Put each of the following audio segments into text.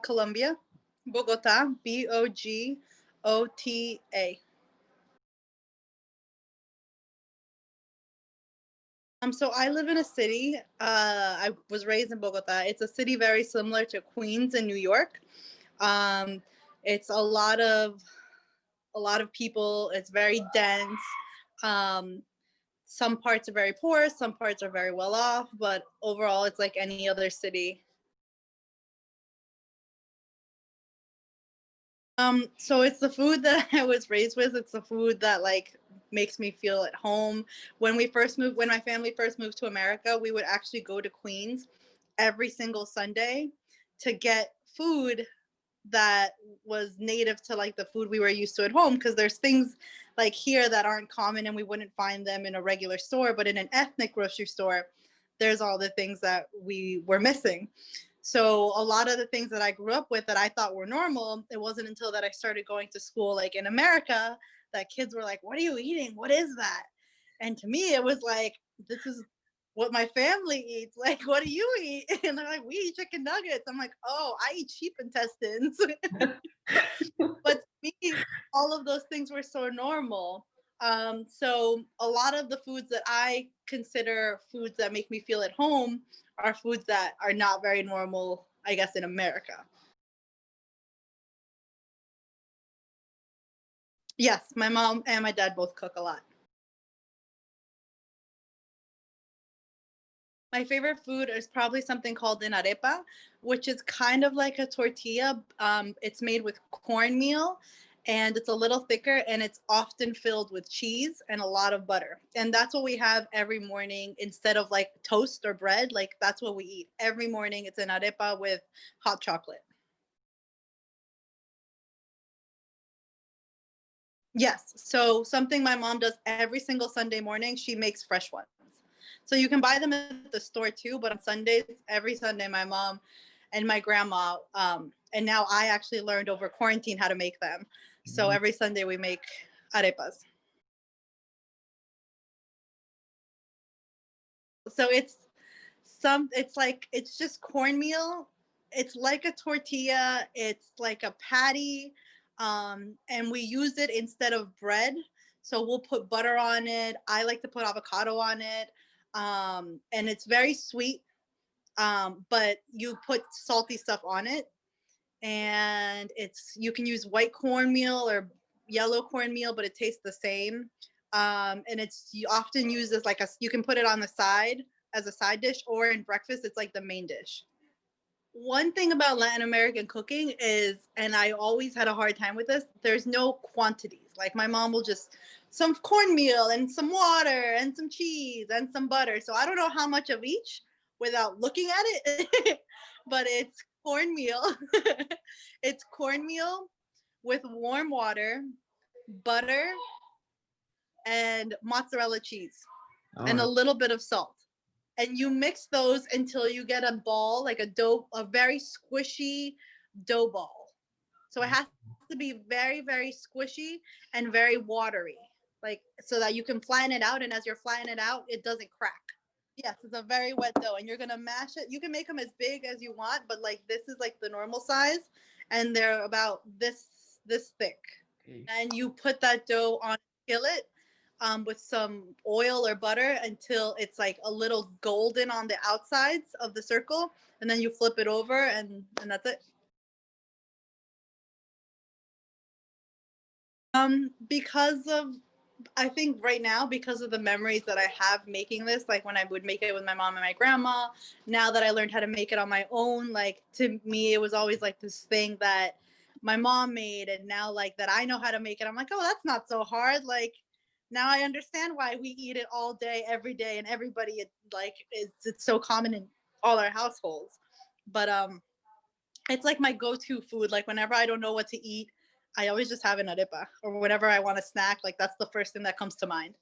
Colombia, Bogota, Bogota. So I live in a city. I was raised in Bogota. It's a city very similar to Queens in New York. Um, it's a lot of people. It's very dense. Um, some parts are very poor, some parts are very well off, but overall, it's like any other city. So it's the food that I was raised with. It's the food that like makes me feel at home. When my family first moved to America, we would actually go to Queens every single Sunday to get food that was native to like the food we were used to at home, because there's things like here that aren't common and we wouldn't find them in a regular store, but in an ethnic grocery store there's all the things that we were missing. So a lot of the things that I grew up with that I thought were normal, it wasn't until that I started going to school like in America that kids were like, what are you eating, what is that? And to me it was like, this is what my family eats. Like, what do you eat? And they're like, we eat chicken nuggets. I'm like, oh, I eat sheep intestines. But to me, all of those things were so normal. So a lot of the foods that I consider foods that make me feel at home are foods that are not very normal, I guess, in America. Yes, my mom and my dad both cook a lot. My favorite food is probably something called an arepa, which is kind of like a tortilla. It's made with cornmeal and it's a little thicker and it's often filled with cheese and a lot of butter. And that's what we have every morning instead of like toast or bread. Like that's what we eat every morning. It's an arepa with hot chocolate. Yes. So something my mom does every single Sunday morning, she makes fresh ones. So you can buy them at the store too, but on Sundays, every Sunday, my mom and my grandma, and now I actually learned over quarantine how to make them. So every Sunday we make arepas. So it's just cornmeal. It's like a tortilla. It's like a patty, and we use it instead of bread. So we'll put butter on it. I like to put avocado on it, and it's very sweet. But you put salty stuff on it, and you can use white cornmeal or yellow cornmeal, but it tastes the same. And it's you often used as like you can put it on the side as a side dish, or in breakfast it's like the main dish. One thing about Latin American cooking is, and I always had a hard time with this, there's no quantities. Like my mom will just some cornmeal and some water and some cheese and some butter. So I don't know how much of each without looking at it, but it's cornmeal. It's cornmeal with warm water, butter, and mozzarella cheese, All and a right. little bit of salt. And you mix those until you get a ball, like a very squishy dough ball. So it has to be very, very squishy and very watery, like so that you can flatten it out. And as you're flattening it out, it doesn't crack. Yes, it's a very wet dough, and you're gonna mash it. You can make them as big as you want, but like this is like the normal size, and they're about this thick. Okay. And you put that dough on a skillet with some oil or butter until it's like a little golden on the outsides of the circle, and then you flip it over, and that's it. Because of I think right now, because of the memories that I have making this, like when I would make it with my mom and my grandma, now that I learned how to make it on my own, like to me, it was always like this thing that my mom made. And now, like that I know how to make it, I'm like, oh, that's not so hard. Like now I understand why we eat it all day, every day, and everybody, it's so common in all our households. But it's like my go-to food. Like whenever I don't know what to eat, I always just have an arepa, or whenever I want a snack, like that's the first thing that comes to mind.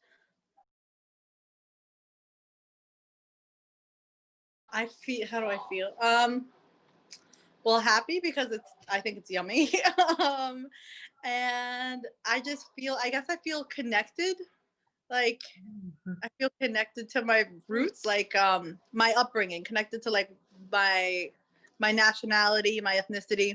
How do I feel? Well, happy because I think it's yummy. um, and I guess I feel connected. Like I feel connected to my roots, like my upbringing, connected to like my my nationality, my ethnicity.